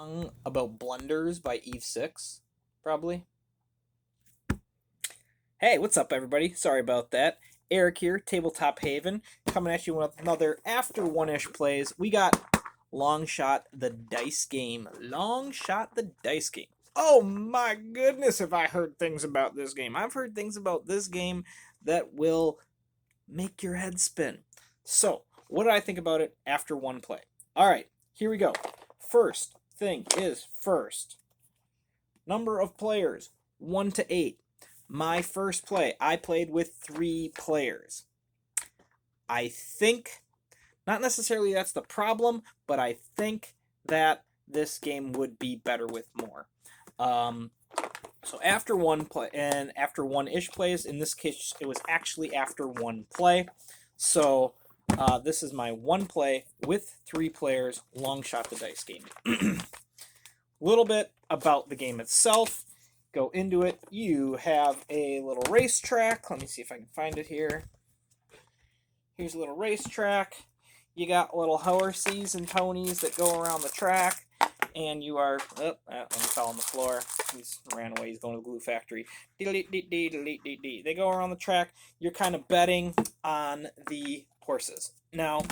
Song about blenders by Eve Six, probably. Hey, what's up, everybody? Sorry about that. Eric here, Tabletop Haven, coming at you with another after one-ish plays. We got Long Shot the Dice Game. Long Shot the Dice Game. Oh my goodness, have I heard things about this game? I've heard things about this game that will make your head spin. So, what did I think about it after one play? All right, here we go. First thing is first. Number of players, 1 to 8. My first play, I played with 3 players. I think, not necessarily that's the problem, but I think that this game would be better with more. So after one play, and after one-ish plays, in this case, it was actually after one play. So this is my one play with 3 players, Long Shot the Dice Game. Little bit about the game itself. Go into it. You have a little racetrack. Let me see if I can find it here. Here's a little racetrack. You got little horses and ponies that go around the track, and you are. Oh, let me fell on the floor. He's ran away. He's going to the glue factory. They go around the track. You're kind of betting on the horses. Now,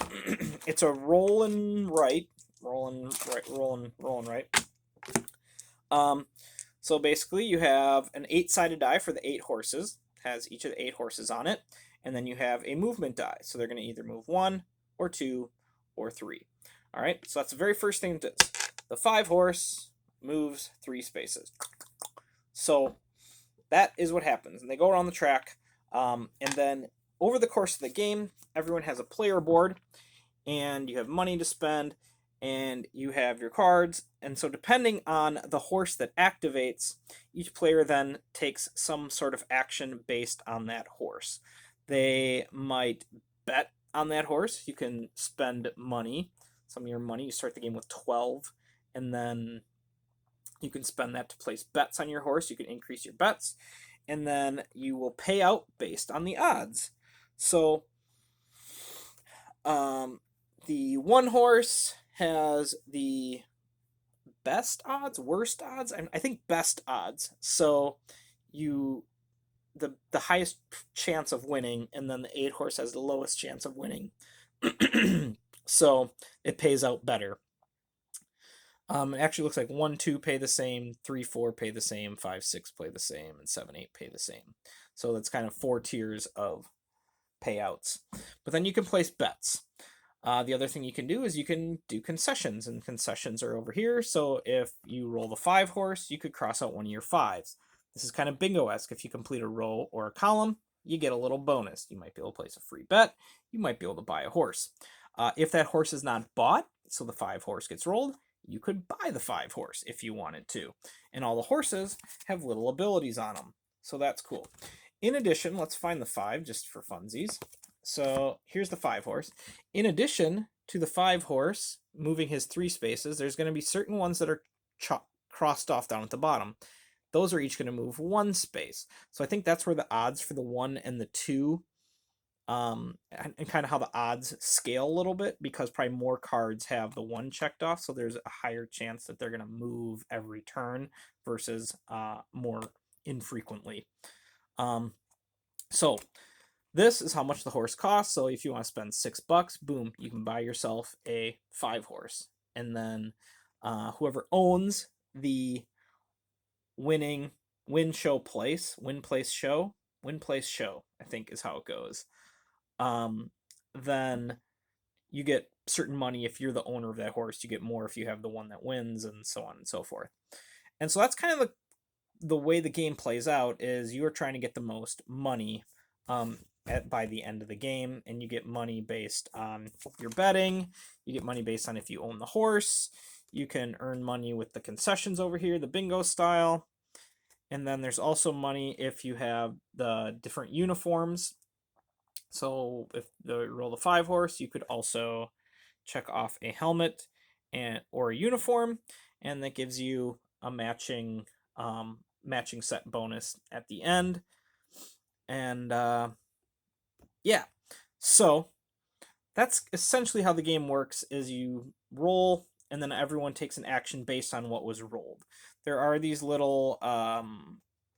it's a rolling right. So basically, you have an 8-sided die for the 8 horses. Has each of the 8 horses on it, and then you have a movement die. So they're going to either move 1 or 2 or 3. All right. So that's the very first thing it does. The 5 horse moves 3 spaces. So that is what happens, and they go around the track, and then over the course of the game, everyone has a player board, and you have money to spend, and you have your cards. And so depending on the horse that activates, each player then takes some sort of action based on that horse. They might bet on that horse. You can spend money, some of your money. You start the game with 12, and then you can spend that to place bets on your horse. You can increase your bets, and then you will pay out based on the odds. So the one horse has the best odds, worst odds. I think best odds. So you the highest chance of winning, and then the 8 horse has the lowest chance of winning. So it pays out better. It actually looks like 1, 2 pay the same, 3, 4 pay the same, 5, 6 play the same, and 7, 8 pay the same. So that's kind of 4 tiers of payouts. But then you can place bets. The other thing you can do is you can do concessions, and concessions are over here. So if you roll the 5 horse, you could cross out one of your 5s. This is kind of bingo-esque. If you complete a row or a column, you get a little bonus. You might be able to place a free bet. You might be able to buy a horse. If that horse is not bought, so the 5 horse gets rolled, you could buy the 5 horse if you wanted to. And all the horses have little abilities on them. So that's cool. In addition, let's find the 5 just for funsies. So here's the 5 horse. In addition to the 5 horse moving his 3 spaces, there's going to be certain ones that are crossed off down at the bottom. Those are each going to move 1 space. So I think that's where the odds for the 1 and the 2, and kind of how the odds scale a little bit, because probably more cards have the 1 checked off. So there's a higher chance that they're going to move every turn versus more infrequently. So this is how much the horse costs. So if you want to spend $6, boom, you can buy yourself a 5 horse. And then whoever owns the win place show, I think is how it goes. Then you get certain money if you're the owner of that horse. You get more if you have the one that wins, and so on and so forth. And so that's kind of the way the game plays out, is you are trying to get the most money by the end of the game, and you get money based on your betting. You get money based on if you own the horse. You can earn money with the concessions over here, the bingo style. And then there's also money if you have the different uniforms. So if you roll the 5 horse, you could also check off a helmet or a uniform, and that gives you a matching set bonus at the end. And yeah, so that's essentially how the game works. Is you roll and then everyone takes an action based on what was rolled. There are these little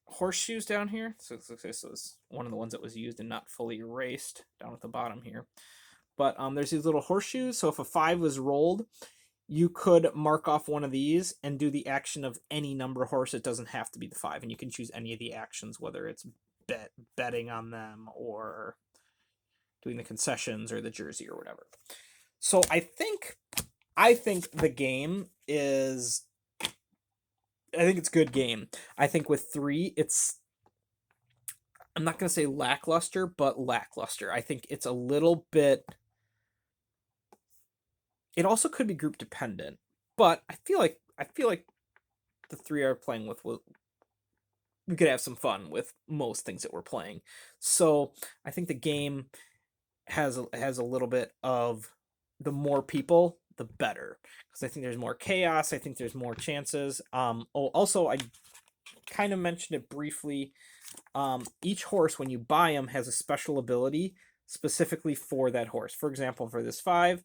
horseshoes down here. So this was one of the ones that was used and not fully erased down at the bottom here. But there's these little horseshoes. So if a 5 was rolled, you could mark off one of these and do the action of any number horse. It doesn't have to be the 5, and you can choose any of the actions, whether it's betting on them or doing the concessions or the jersey or whatever. So I think the game is, I think it's a good game. I think with 3, it's, I'm not going to say lackluster, but lackluster. I think it's a little bit, it also could be group dependent, but I feel like the 3 are playing with, we could have some fun with most things that we're playing. So I think the game has a little bit of, the more people, the better, because I think there's more chaos. I think there's more chances. Also, I kind of mentioned it briefly. Each horse, when you buy them, has a special ability specifically for that horse. For example, for this 5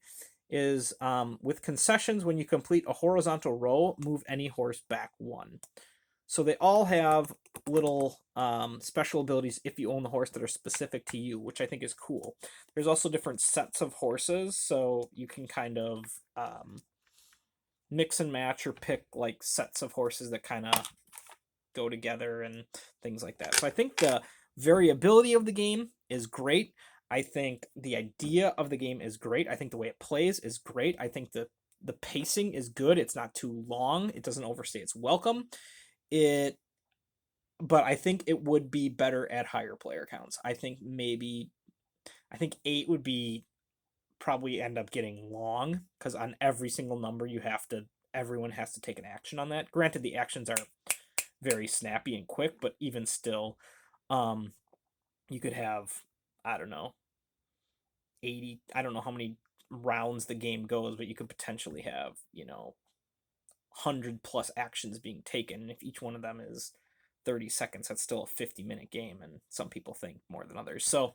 is with concessions, when you complete a horizontal row, move any horse back 1. So they all have little special abilities if you own the horse that are specific to you, which I think is cool. There's also different sets of horses, so you can kind of mix and match or pick like sets of horses that kind of go together and things like that. So I think the variability of the game is great. I think the idea of the game is great. I think the way it plays is great. I think the pacing is good. It's not too long. It doesn't overstay its welcome. But I think it would be better at higher player counts. I think 8 would be probably end up getting long, because on every single number everyone has to take an action on that. Granted, the actions are very snappy and quick, but even still, you could have, I don't know, 80, I don't know how many rounds the game goes, but you could potentially have, 100 plus actions being taken. And if each one of them is 30 seconds, that's still a 50-minute game, and some people think more than others. So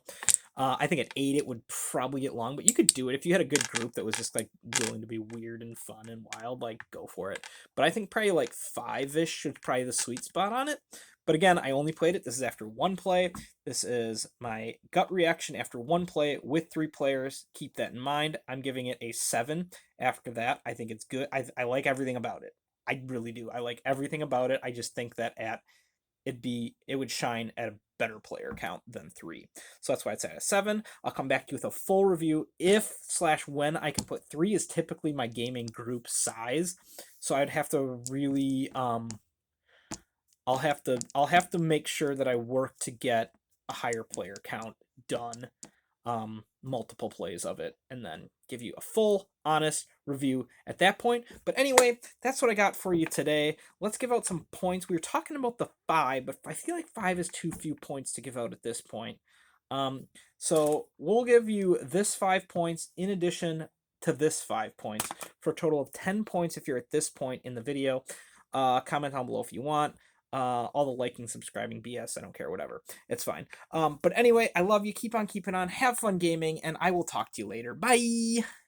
I think at 8 it would probably get long, but you could do it if you had a good group that was just like willing to be weird and fun and wild. Like, go for it. But I think probably like 5-ish is probably the sweet spot on it. But again, I only played it. This is after 1 play. This is my gut reaction after 1 play with 3 players. Keep that in mind. I'm giving it a 7 after that. I think it's good. I like everything about it. I really do. I like everything about it. I just think that it would shine at a better player count than 3. So that's why it's at a 7. I'll come back to you with a full review if/when I can put 3 is typically my gaming group size. So I'd have to really I'll have to make sure that I work to get a higher player count done, multiple plays of it, and then give you a full, honest review at that point. But anyway, that's what I got for you today. Let's give out some points. We were talking about the 5, but I feel like 5 is too few points to give out at this point. So we'll give you this 5 points in addition to this 5 points, for a total of 10 points if you're at this point in the video. Comment down below if you want. All the liking, subscribing BS, I don't care, whatever. It's fine. But anyway, I love you. Keep on keeping on. Have fun gaming, and I will talk to you later. Bye!